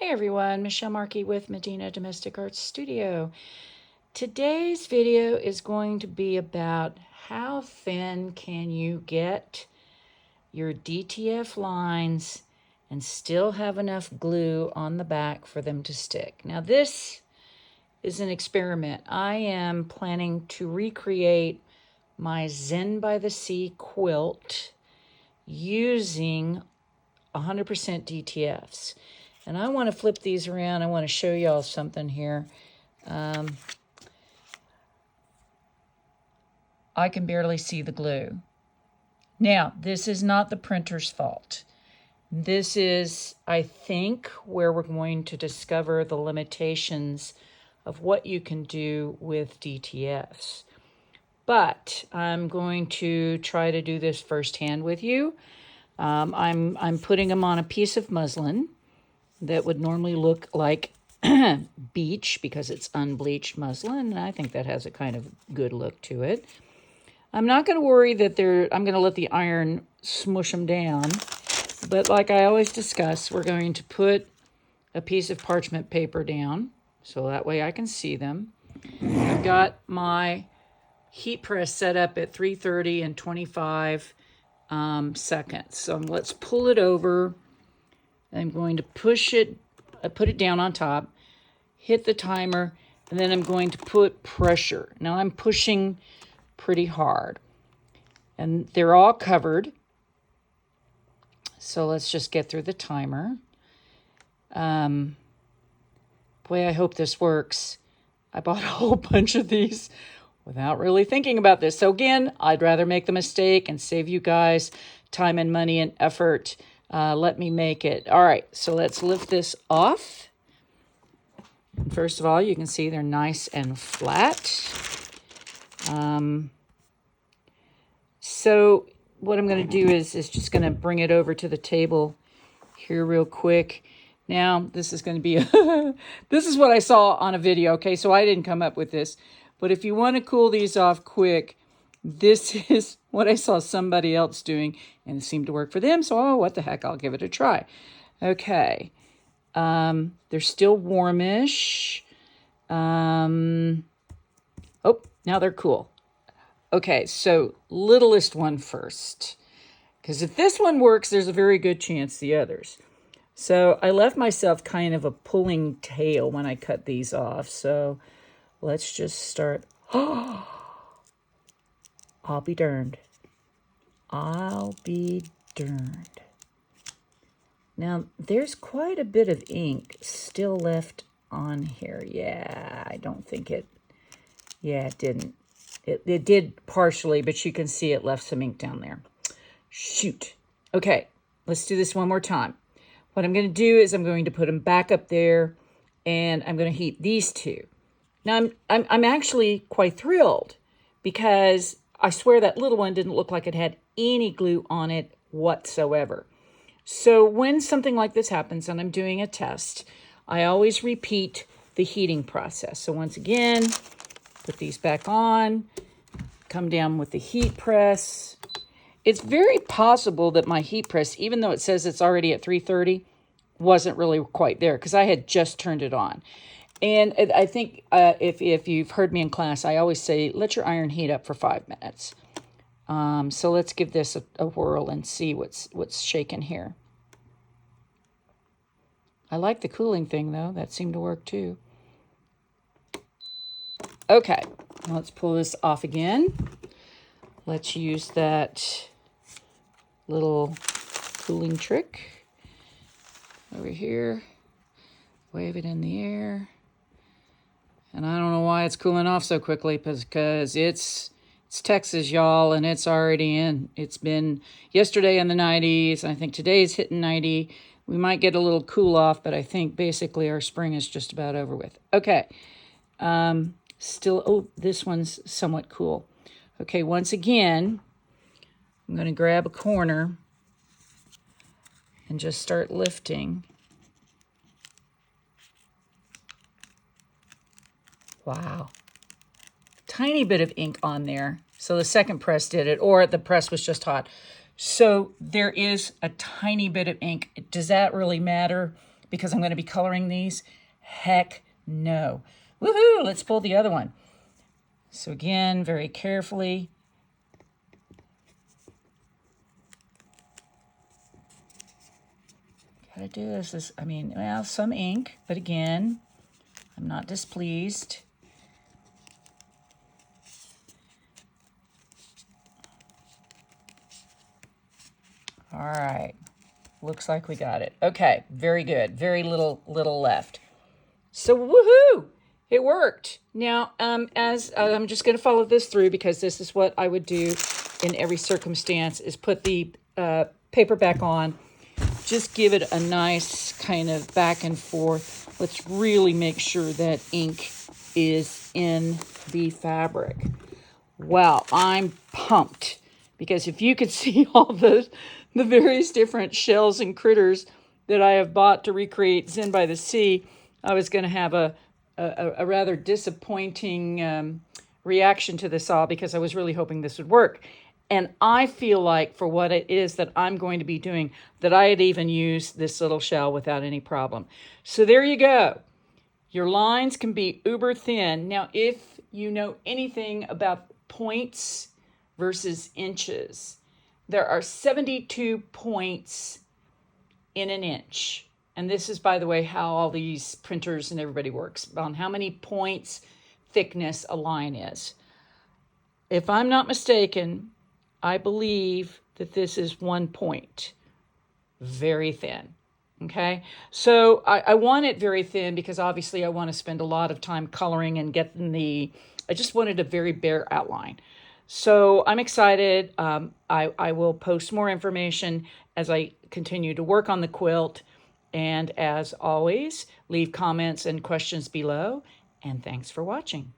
Hey everyone, Michelle Markey with Medina Domestic Arts Studio. Today's video is going to be about how thin can you get your DTF lines and still have enough glue on the back for them to stick. Now this is an experiment. I am planning to recreate my Zen by the Sea quilt using 100% DTFs. And I want to flip these around. I want to show y'all something here. I can barely see the glue. Now, this is not the printer's fault. This is, I think, where we're going to discover the limitations of what you can do with DTFs. But I'm going to try to do this firsthand with you. I'm putting them on a piece of muslin that would normally look like beach because it's unbleached muslin, and I think that has a kind of good look to it. I'm not going to worry that I'm going to let the iron smush them down, but like I always discuss, we're going to put a piece of parchment paper down so that way I can see them. I've got my heat press set up at 330 and 25 seconds. So let's pull it over. I'm going to push it, put it down on top, hit the timer, and then I'm going to put pressure. Now I'm pushing pretty hard. And they're all covered. So let's just get through the timer. Boy, I hope this works. I bought a whole bunch of these without really thinking about this. So again, I'd rather make the mistake and save you guys time and money and effort. Let me make it. All right, so let's lift this off. First of all, you can see they're nice and flat. So what I'm going to do is just going to bring it over to the table here real quick. Now, this is going to be, this is what I saw on a video, okay? So I didn't come up with this. But if you want to cool these off quick, this is what I saw somebody else doing, and it seemed to work for them. So, oh, what the heck, I'll give it a try. Okay. They're still warmish. Oh, now they're cool. Okay, so littlest one first. Because if this one works, there's a very good chance the others. So I left myself kind of a pulling tail when I cut these off. So let's just start. Oh, I'll be darned. I'll be darned. Now, there's quite a bit of ink still left on here. Yeah, I don't think it, yeah, it didn't. It did partially, but you can see it left some ink down there. Shoot. Okay, let's do this one more time. What I'm going to do is I'm going to put them back up there, and I'm going to heat these two. Now, I'm actually quite thrilled because I swear that little one didn't look like it had any glue on it whatsoever. So when something like this happens and I'm doing a test, I always repeat the heating process. So once again, put these back on, come down with the heat press. It's very possible that my heat press, even though it says it's already at 330, wasn't really quite there because I had just turned it on. And I think if you've heard me in class, I always say, let your iron heat up for 5 minutes. So let's give this a whirl and see what's shaking here. I like the cooling thing, though. That seemed to work, too. Okay, now let's pull this off again. Let's use that little cooling trick over here. Wave it in the air. And I don't know why it's cooling off so quickly, because it's Texas, y'all, and it's already in. It's been yesterday in the 90s. I think today's hitting 90. We might get a little cool off, but I think basically our spring is just about over with. Okay. Still, oh, this one's somewhat cool. Okay, once again, I'm going to grab a corner and just start lifting. Wow. Tiny bit of ink on there. So the second press did it, or the press was just hot. So there is a tiny bit of ink. Does that really matter? because I'm going to be coloring these? Heck no. Woohoo! Let's pull the other one. So again, very carefully. Gotta do this. I mean, well, some ink, but again, I'm not displeased. All right, looks like we got it. Okay, very good. Very little left. So woohoo! It worked. Now, as I'm just going to follow this through because this is what I would do in every circumstance: is put the paper back on. Just give it a nice kind of back and forth. Let's really make sure that ink is in the fabric. Wow, I'm pumped because if you could see all the various different shells and critters that I have bought to recreate Zen by the Sea, I was going to have a rather disappointing reaction to this all because I was really hoping this would work. And I feel like for what it is that I'm going to be doing, that I had even used this little shell without any problem. So there you go. Your lines can be uber thin. Now, if you know anything about points versus inches, there are 72 points in an inch. And this is, by the way, how all these printers and everybody works, on how many points thickness a line is. If I'm not mistaken, I believe that this is 1 point, very thin, okay? So I want it very thin because obviously I want to spend a lot of time coloring and getting I just wanted a very bare outline. So I'm excited. I will post more information as I continue to work on the quilt. And as always, leave comments and questions below. And thanks for watching.